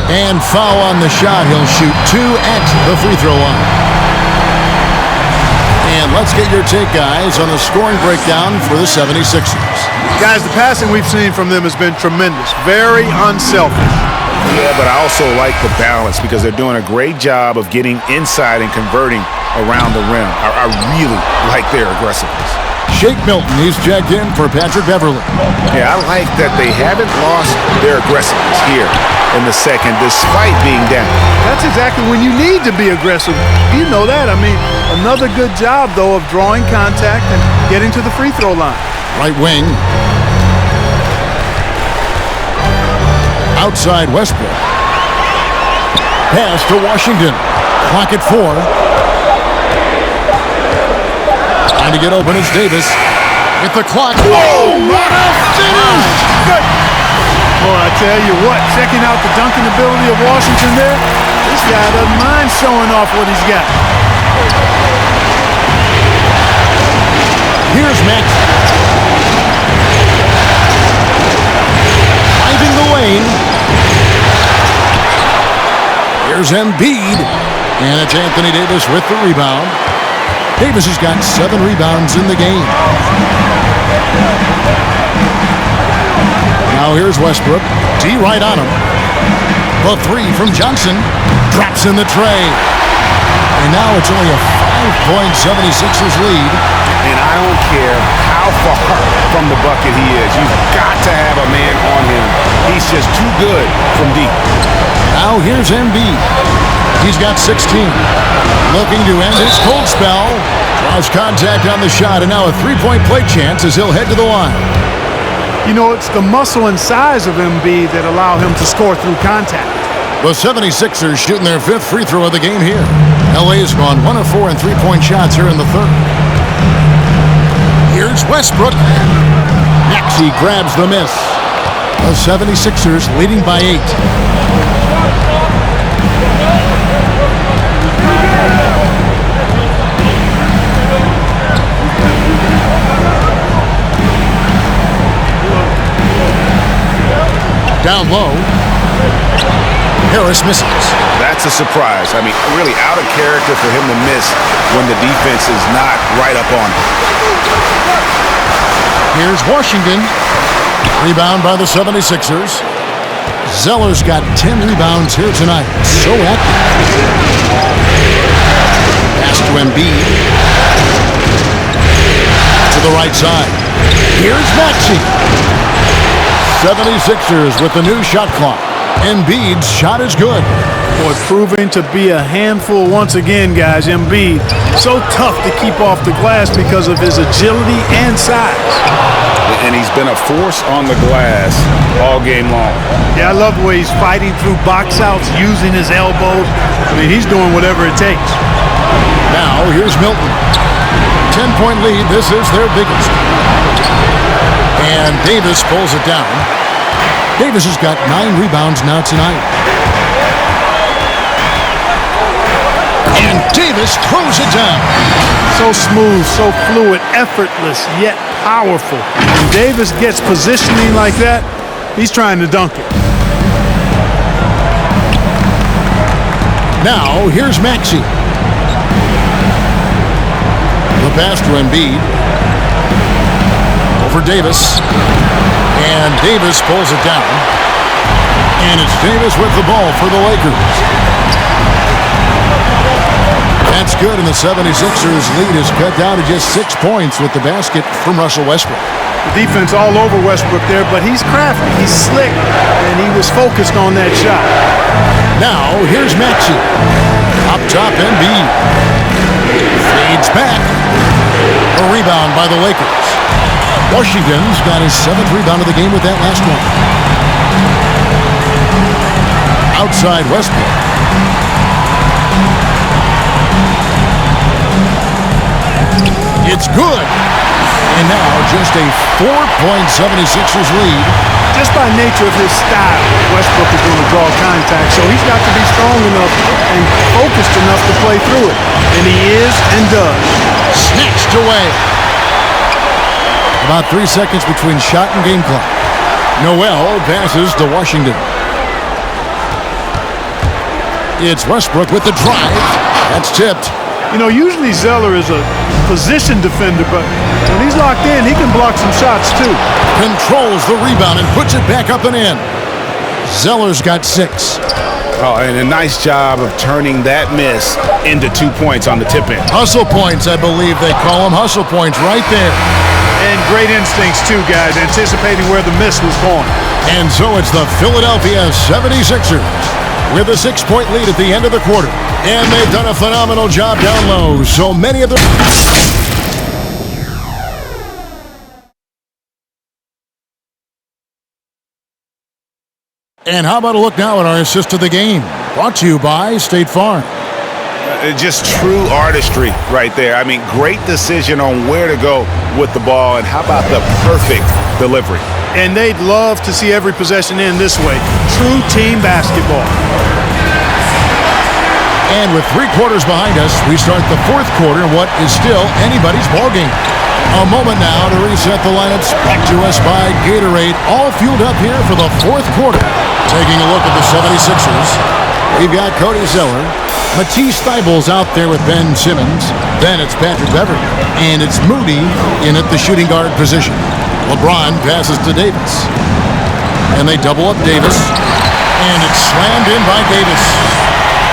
[SPEAKER 2] And foul on the shot. He'll shoot 2 at the free throw line. And let's get your take, guys, on the scoring breakdown for the 76ers.
[SPEAKER 3] Guys, the passing we've seen from them has been tremendous. Very unselfish.
[SPEAKER 5] Yeah, but I also like the balance because they're doing a great job of getting inside and converting around the rim. I really like their aggressiveness.
[SPEAKER 2] Shake Milton, he's checked in for Patrick Beverly.
[SPEAKER 5] Yeah, I like that they haven't lost their aggressiveness here in the second, despite being down.
[SPEAKER 3] That's exactly when you need to be aggressive. You know that. I mean, another good job, though, of drawing contact and getting to the free throw line.
[SPEAKER 2] Right wing. Outside Westbrook. Pass to Washington. Clock at 4. Trying to get open is Davis. With the clock. Whoa! What a finish!
[SPEAKER 3] Good. Boy, I tell you what, checking out the dunking ability of Washington there, this guy doesn't mind showing off what he's got.
[SPEAKER 2] Here's Embiid. And it's Anthony Davis with the rebound. Davis has got 7 rebounds in the game. Now here's Westbrook. D right on him. The 3 from Johnson. Drops in the tray. And now it's only a 5-point 76ers lead.
[SPEAKER 5] And I don't care how far from the bucket he is. You've got to have a man on him. He's just too good from deep.
[SPEAKER 2] Now here's Embiid. He's got 16. Looking to end his cold spell. Draws contact on the shot, and now a 3-point play chance as he'll head to the line.
[SPEAKER 3] You know, it's the muscle and size of Embiid that allow him to score through contact.
[SPEAKER 2] The 76ers shooting their 5th free throw of the game here. LA has gone 1 of 4 in 3-point shots here in the 3rd. Here's Westbrook. Maxey grabs the miss. The 76ers leading by 8. Down low. Harris misses.
[SPEAKER 5] That's a surprise. I mean, really out of character for him to miss when the defense is not right up on him.
[SPEAKER 2] Here's Washington. Rebound by the 76ers. Zeller's got 10 rebounds here tonight. So active. Pass to Embiid. To the right side. Here's Maxey. 76ers with the new shot clock. Embiid's shot is good.
[SPEAKER 3] Boy, proving to be a handful once again, guys. Embiid, so tough to keep off the glass because of his agility and size.
[SPEAKER 5] And he's been a force on the glass all game long.
[SPEAKER 3] Yeah, I love the way he's fighting through box outs, using his elbows. I mean, he's doing whatever it takes.
[SPEAKER 2] Now, here's Milton. 10-point lead. This is their biggest. And Davis pulls it down. Davis has got 9 rebounds now tonight. And Davis throws it down.
[SPEAKER 3] So smooth, so fluid, effortless, yet powerful. When Davis gets positioning like that, he's trying to dunk it.
[SPEAKER 2] Now, here's Maxey. The pass to Embiid. Over Davis. And Davis pulls it down. And it's Davis with the ball for the Lakers. That's good, and the 76ers lead is cut down to just 6 points with the basket from Russell Westbrook.
[SPEAKER 3] The defense all over Westbrook there, but he's crafty, he's slick, and he was focused on that shot.
[SPEAKER 2] Now, here's Maxey. Up top, Embiid. Fades back. A rebound by the Lakers. Washington's got his 7th rebound of the game with that last one. Outside Westbrook. It's good. And now just a 4-point 76ers lead.
[SPEAKER 3] Just by nature of his style, Westbrook is going to draw contact, so he's got to be strong enough and focused enough to play through it. And he is and does.
[SPEAKER 2] Snatched away. About 3 seconds between shot and game clock. Noel passes to Washington. It's Westbrook with the drive. That's tipped.
[SPEAKER 3] You know, usually Zeller is a position defender, but when he's locked in, he can block some shots too.
[SPEAKER 2] Controls the rebound and puts it back up and in. Zeller's got 6.
[SPEAKER 5] Oh, and a nice job of turning that miss into 2 points on the tip-in.
[SPEAKER 2] Hustle points, I believe they call them. Hustle points right there.
[SPEAKER 3] And great instincts too, guys, anticipating where the miss was going.
[SPEAKER 2] And so it's the Philadelphia 76ers with a 6-point lead at the end of the quarter. And they've done a phenomenal job down low. So many of them... And how about a look now at our assist of the game? Brought to you by State Farm.
[SPEAKER 5] Just true artistry right there. I mean, great decision on where to go with the ball, and how about the perfect delivery?
[SPEAKER 3] And they'd love to see every possession end this way. True team basketball.
[SPEAKER 2] And with 3 quarters behind us, we start the 4th quarter in what is still anybody's ballgame. A moment now to reset the lineups. Back to us by Gatorade. All fueled up here for the 4th quarter. Taking a look at the 76ers. We've got Cody Zeller. Matisse Thybulle's out there with Ben Simmons. Then it's Patrick Beverley. And it's Moody in at the shooting guard position. LeBron passes to Davis. And they double up Davis. And it's slammed in by Davis.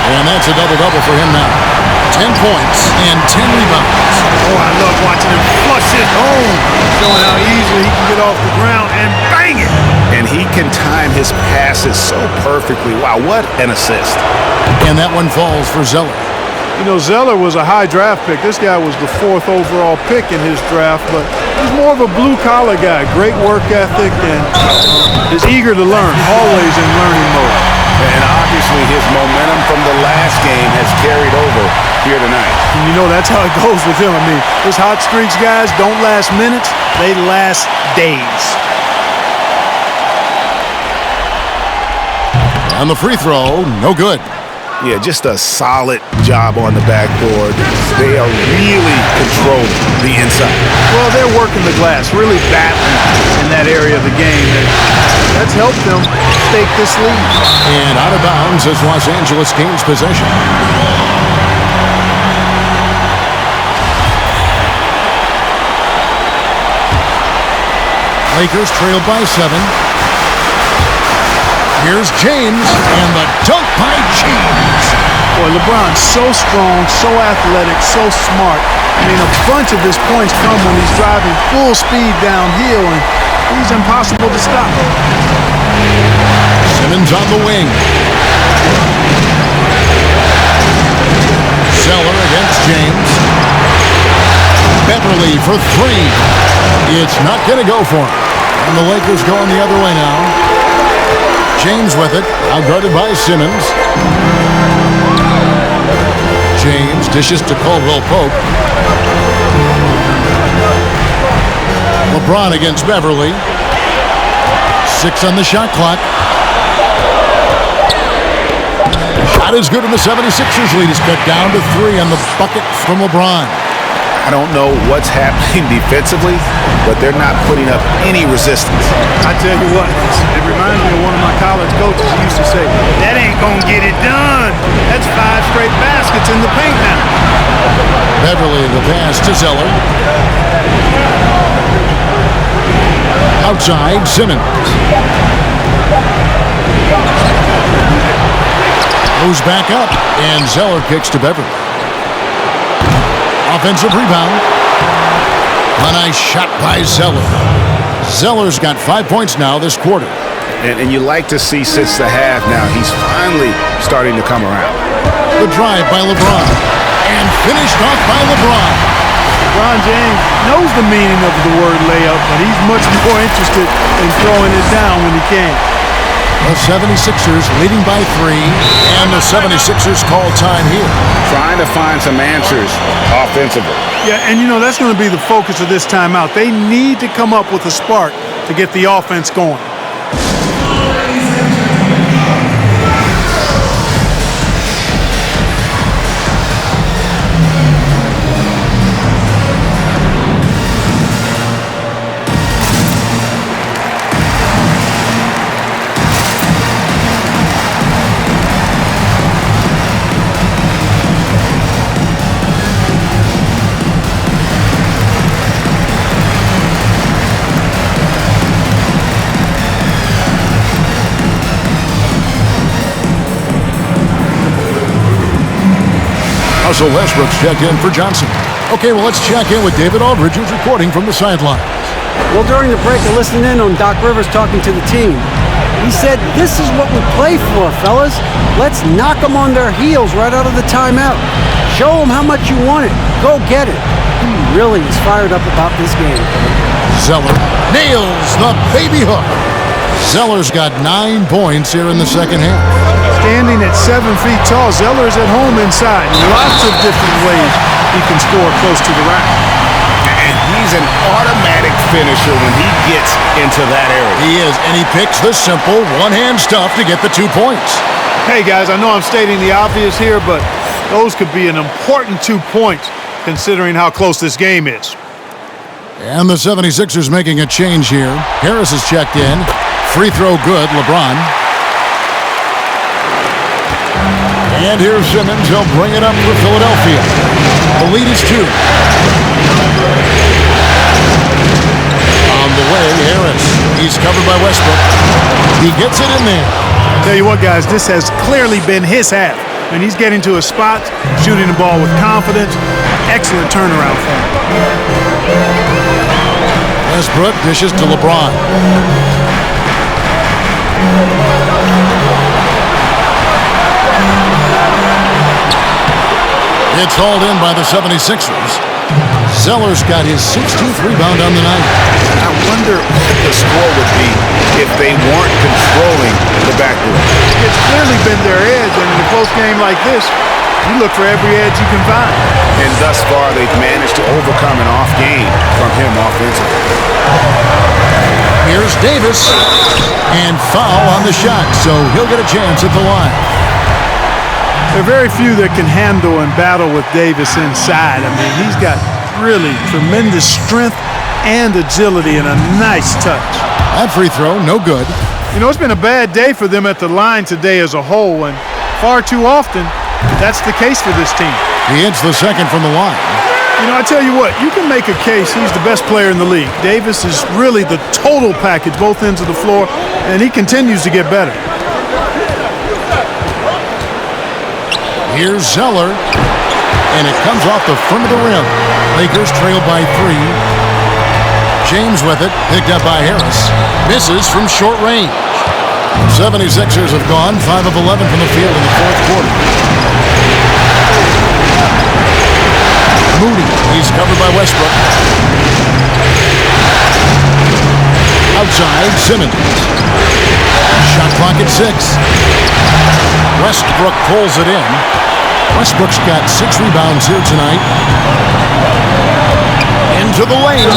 [SPEAKER 2] And that's a double-double for him now. 10 points and 10 rebounds.
[SPEAKER 3] Oh, I love watching him flush it home. Showing how easily he can get off the ground and bang it.
[SPEAKER 5] And he can time his passes so perfectly. Wow, what an assist.
[SPEAKER 2] And that one falls for Zeller.
[SPEAKER 3] You know, Zeller was a high draft pick. This guy was the 4th overall pick in his draft, but he's more of a blue-collar guy. Great work ethic and is eager to learn, always in learning mode.
[SPEAKER 5] And obviously his momentum from the last game has carried over here tonight.
[SPEAKER 3] And you know, that's how it goes with him. I mean, those hot streaks, guys, don't last minutes. They last days.
[SPEAKER 2] And the free throw, no good.
[SPEAKER 5] Yeah, just a solid job on the backboard. They are really controlling the inside.
[SPEAKER 3] Well, they're working the glass, really battling in that area of the game. And that's helped them stake this lead.
[SPEAKER 2] And out of bounds as Los Angeles gains possession. Lakers trail by 7. Here's James, and the dunk by James.
[SPEAKER 3] Boy, LeBron's so strong, so athletic, so smart. I mean, a bunch of his points come when he's driving full speed downhill, and he's impossible to stop.
[SPEAKER 2] Simmons on the wing. Zeller against James. Beverley for 3. It's not going to go for him. And the Lakers going the other way now. James with it, outguarded by Simmons. James dishes to Caldwell Pope. LeBron against Beverley. 6 on the shot clock. Shot is good, and the 76ers lead is cut down to 3 on the bucket from LeBron.
[SPEAKER 5] I don't know what's happening defensively, but they're not putting up any resistance.
[SPEAKER 3] I tell you what, it reminds me of one of my college coaches. He used to say, that ain't gonna get it done. That's 5 straight baskets in the paint now.
[SPEAKER 2] Beverley the pass to Zeller. Outside, Simmons. Moves back up, and Zeller kicks to Beverley. Offensive rebound. A nice shot by Zeller. Zeller's got 5 points now this quarter.
[SPEAKER 5] And you like to see since the half now, he's finally starting to come around.
[SPEAKER 2] The drive by LeBron. And finished off by LeBron.
[SPEAKER 3] LeBron James knows the meaning of the word layup, but he's much more interested in throwing it down when he can.
[SPEAKER 2] The 76ers leading by 3, and the 76ers call time here.
[SPEAKER 5] Trying to find some answers offensively.
[SPEAKER 3] Yeah, and you know, that's going to be the focus of this timeout. They need to come up with a spark to get the offense going.
[SPEAKER 2] Russell Westbrook's checked in for Johnson. Okay, well, let's check in with David Aldridge, who's reporting from the sidelines.
[SPEAKER 6] Well, during the break, I listened in on Doc Rivers talking to the team. He said, this is what we play for, fellas. Let's knock them on their heels right out of the timeout. Show them how much you want it. Go get it. He really is fired up about this game.
[SPEAKER 2] Zeller nails the baby hook. Zeller's got 9 points here in the second half.
[SPEAKER 3] Standing at 7 feet tall, Zeller's at home inside. Lots of different ways he can score close to the rack.
[SPEAKER 5] And he's an automatic finisher when he gets into that area.
[SPEAKER 2] He is, and he picks the simple one-hand stuff to get the 2 points.
[SPEAKER 3] Hey, guys, I know I'm stating the obvious here, but Those could be an important 2 points considering how close this game is.
[SPEAKER 2] And the 76ers making a change here. Harris is checked in. Free throw good, LeBron. And here's Simmons. He'll bring it up for Philadelphia. The lead is 2. On the way, Harris. He's covered by Westbrook. He gets it in there.
[SPEAKER 3] Tell you what, guys, this has clearly been his half. And he's getting to his spots, shooting the ball with confidence. Excellent turnaround for him.
[SPEAKER 2] Westbrook dishes to LeBron. It's hauled in by the 76ers. Zeller's got his 16th rebound on the night.
[SPEAKER 5] I wonder what the score would be if they weren't controlling the backboard.
[SPEAKER 3] It's clearly been their edge, and in a close game like this, you look for every edge you can find.
[SPEAKER 5] And thus far, they've managed to overcome an off game from him offensively.
[SPEAKER 2] Here's Davis, and foul on the shot, so he'll get a chance at the line.
[SPEAKER 3] There are very few that can handle and battle with Davis inside. I mean, he's got really tremendous strength and agility and a nice touch.
[SPEAKER 2] That free throw, no good.
[SPEAKER 3] You know, it's been a bad day for them at the line today as a whole, and far too often, that's the case for this team.
[SPEAKER 2] He hits the second from the line.
[SPEAKER 3] You know, I tell you what, you can make a case he's the best player in the league. Davis is really the total package, both ends of the floor, and he continues to get better.
[SPEAKER 2] Here's Zeller, and it comes off the front of the rim. Lakers trail by 3. James with it, picked up by Harris. Misses from short range. 76ers have gone 5 of 11 from the field in the fourth quarter. Moody, he's covered by Westbrook. Outside, Simmons. Shot clock at 6. Westbrook pulls it in. Westbrook's got 6 rebounds here tonight. Into the lane.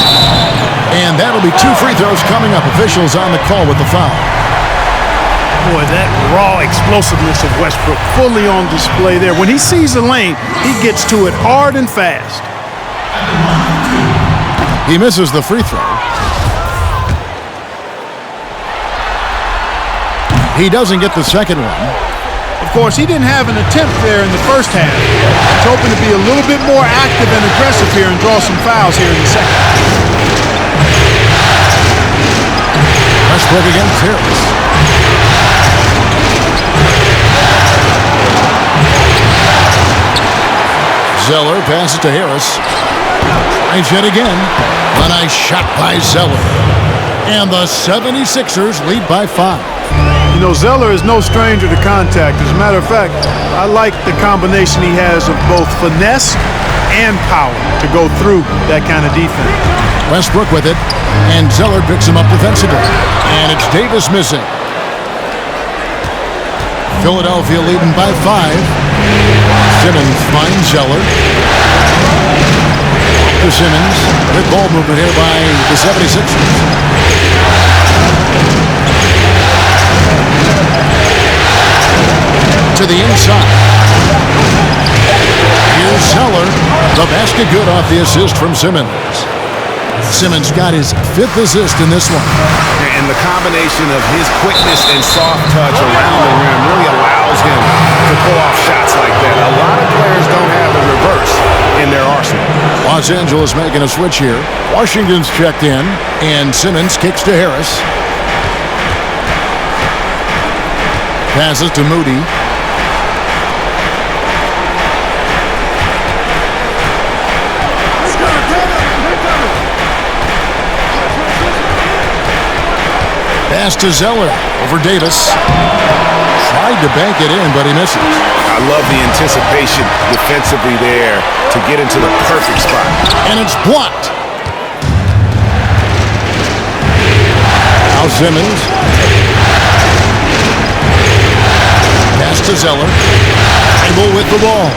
[SPEAKER 2] And that'll be 2 free throws coming up. Officials on the call with the foul.
[SPEAKER 3] Boy, that raw explosiveness of Westbrook fully on display there. When he sees the lane, he gets to it hard and fast.
[SPEAKER 2] He misses the free throw. He doesn't get the second one.
[SPEAKER 3] Of course, he didn't have an attempt there in the first half. He's hoping to be a little bit more active and aggressive here and draw some fouls here in the second.
[SPEAKER 2] Westbrook against Harris. Zeller passes to Harris. Tries yet again. A nice shot by Zeller. And the 76ers lead by 5.
[SPEAKER 3] You know, Zeller is no stranger to contact. As a matter of fact, I like the combination he has of both finesse and power to go through that kind of defense.
[SPEAKER 2] Westbrook with it, and Zeller picks him up defensively. And it's Davis missing. Philadelphia leading by 5. Simmons finds Zeller. To Simmons. Good ball movement here by the 76ers. To the inside. Here's Zeller. The basket good off the assist from Simmons. Simmons got his 5th assist in this one.
[SPEAKER 5] And the combination of his quickness and soft touch around the rim really allows him to pull off shots like that. A lot of players don't have the reverse in their arsenal.
[SPEAKER 2] Los Angeles making a switch here. Washington's checked in, and Simmons kicks to Harris. Passes to Moody. Pass to Zeller over Davis. Tried to bank it in, but he misses.
[SPEAKER 5] I love the anticipation defensively there to get into the perfect spot.
[SPEAKER 2] And it's blocked. Now Simmons. Pass to Zeller. Able with the ball.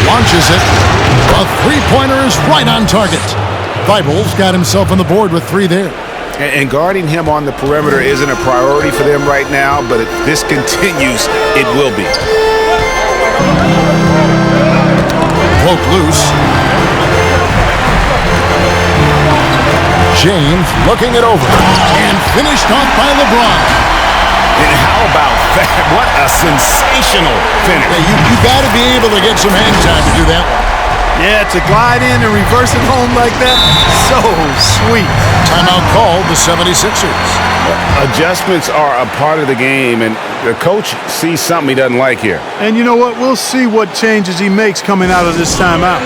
[SPEAKER 2] Launches it. A three-pointer is right on target. Thibault's got himself on the board with 3 there.
[SPEAKER 5] And guarding him on the perimeter isn't a priority for them right now, but if this continues, it will be.
[SPEAKER 2] Poked loose. James looking it over. And finished off by LeBron.
[SPEAKER 5] And how about that? What a sensational finish.
[SPEAKER 2] Yeah, you got to be able to get some hang time to do that one.
[SPEAKER 3] Yeah, to glide in and reverse it home like that, so sweet.
[SPEAKER 2] Timeout called the 76ers.
[SPEAKER 4] Adjustments are a part of the game, and the coach sees something he doesn't like here.
[SPEAKER 3] And you know what? We'll see what changes he makes coming out of this timeout.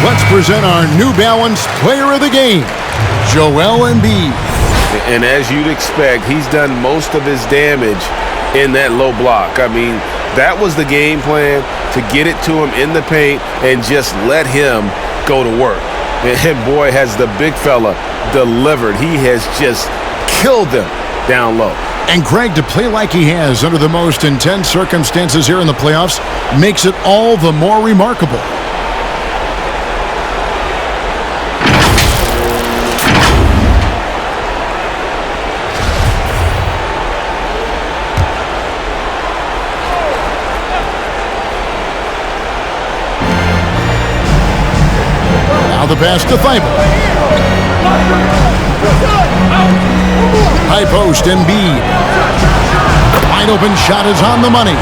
[SPEAKER 2] Let's present our New Balance Player of the Game, Joel Embiid.
[SPEAKER 5] And as you'd expect, he's done most of his damage in that low block. I mean, that was the game plan, to get it to him in the paint and just let him go to work. And boy, has the big fella delivered. He has just killed them down low.
[SPEAKER 2] And Greg, to play like he has under the most intense circumstances here in the playoffs makes it all the more remarkable. The pass to Thibault. High post, Embiid. Wide open shot is on the money.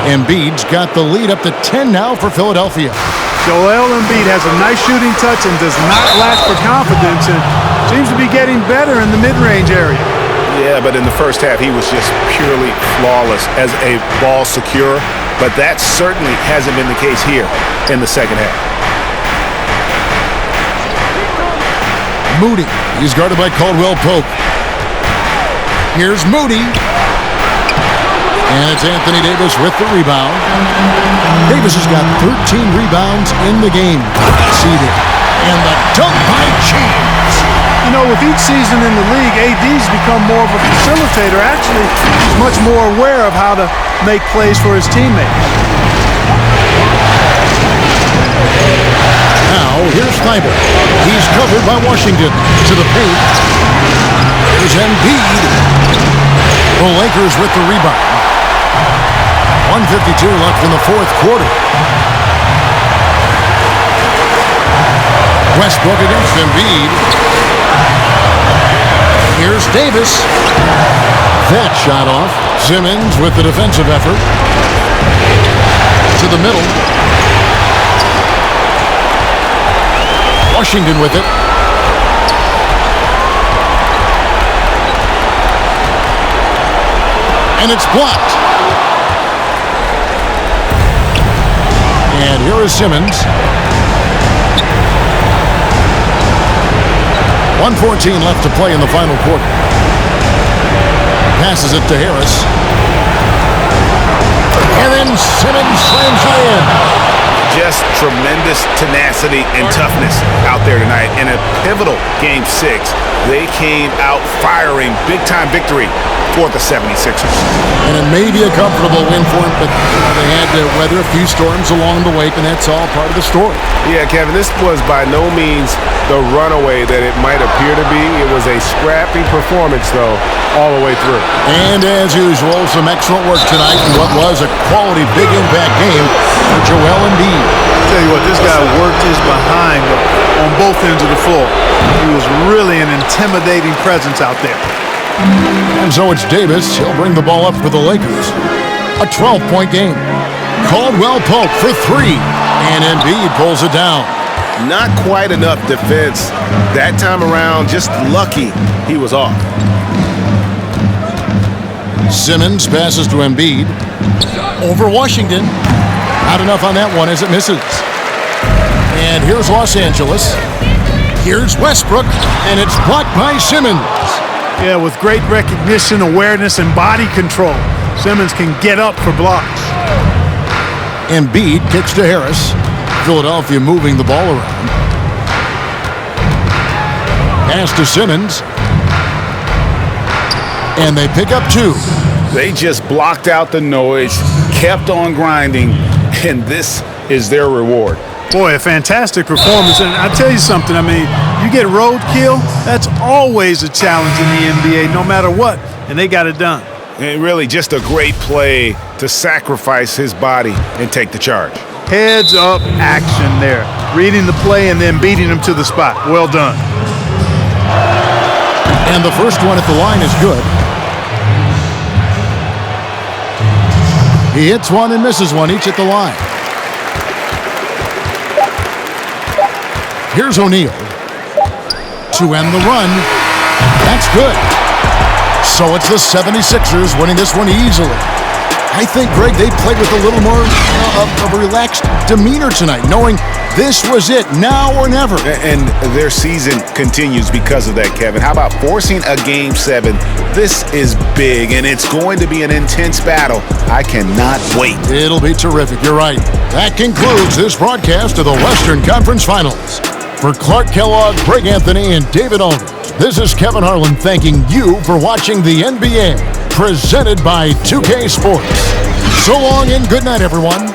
[SPEAKER 2] Embiid's got the lead up to 10 now for Philadelphia.
[SPEAKER 3] Joel Embiid has a nice shooting touch and does not lack for confidence, and seems to be getting better in the mid-range area.
[SPEAKER 5] Yeah, but in the first half, he was just purely flawless as a ball securer. But that certainly hasn't been the case here in the second half.
[SPEAKER 2] Moody. He's guarded by Caldwell Pope. Here's Moody. And it's Anthony Davis with the rebound. Davis has got 13 rebounds in the game. Seeded. And the dunk by James.
[SPEAKER 3] You know, with each season in the league, AD's become more of a facilitator. Actually, he's much more aware of how to make plays for his teammates.
[SPEAKER 2] Now, here's Thibault. He's covered by Washington. To the paint. Here's Embiid. The Lakers with the rebound. 1:52 left in the fourth quarter. Westbrook against Embiid. Here's Davis. That shot off. Simmons with the defensive effort. To the middle. Washington with it. And it's blocked. And here is Simmons. 1:14 left to play in the final quarter. Passes it to Harris. And then Simmons slams it in.
[SPEAKER 5] Just tremendous tenacity and toughness out there tonight. In a pivotal Game 6, they came out firing. Big-time victory for the 76ers.
[SPEAKER 2] And it may be a comfortable win for them, but they had to weather a few storms along the way, and that's all part of the story.
[SPEAKER 5] Yeah, Kevin, this was by no means the runaway that it might appear to be. It was a scrappy performance, though, all the way through.
[SPEAKER 2] And as usual, some excellent work tonight in what was a quality big impact game for Joel Embiid.
[SPEAKER 3] I'll tell you what, this guy worked his behind on both ends of the floor. He was really an intimidating presence out there.
[SPEAKER 2] And so it's Davis. He'll bring the ball up for the Lakers. A 12-point game. Caldwell Pope for three. And Embiid pulls it down.
[SPEAKER 5] Not quite enough defense that time around. Just lucky he was off.
[SPEAKER 2] Simmons passes to Embiid. Over Washington. Not enough on that one as it misses. And here's Los Angeles. Here's Westbrook. And it's blocked by Simmons.
[SPEAKER 3] Yeah, with great recognition, awareness, and body control, Simmons can get up for blocks.
[SPEAKER 2] Embiid kicks to Harris. Philadelphia moving the ball around. Pass to Simmons. And they pick up two.
[SPEAKER 4] They just blocked out the noise, kept on grinding, and this is their reward.
[SPEAKER 3] Boy, a fantastic performance. And I'll tell you something, I mean, you get roadkill, that's always a challenge in the NBA, no matter what, and they got it done.
[SPEAKER 5] And really just a great play to sacrifice his body and take the charge.
[SPEAKER 3] Heads up action there. Reading the play and then beating him to the spot. Well done.
[SPEAKER 2] And the first one at the line is good. He hits one and misses one, each at the line. Here's O'Neal to end the run. That's good. So it's the 76ers winning this one easily. I think, Greg, they played with a little more of a relaxed demeanor tonight, knowing this was it, now or never.
[SPEAKER 5] And their season continues because of that, Kevin. How about forcing a Game 7? This is big, and it's going to be an intense battle. I cannot wait.
[SPEAKER 2] It'll be terrific. You're right. That concludes this broadcast of the Western Conference Finals. For Clark Kellogg, Greg Anthony, and David Aldridge, this is Kevin Harlan thanking you for watching the NBA, presented by 2K Sports. So long and good night, everyone.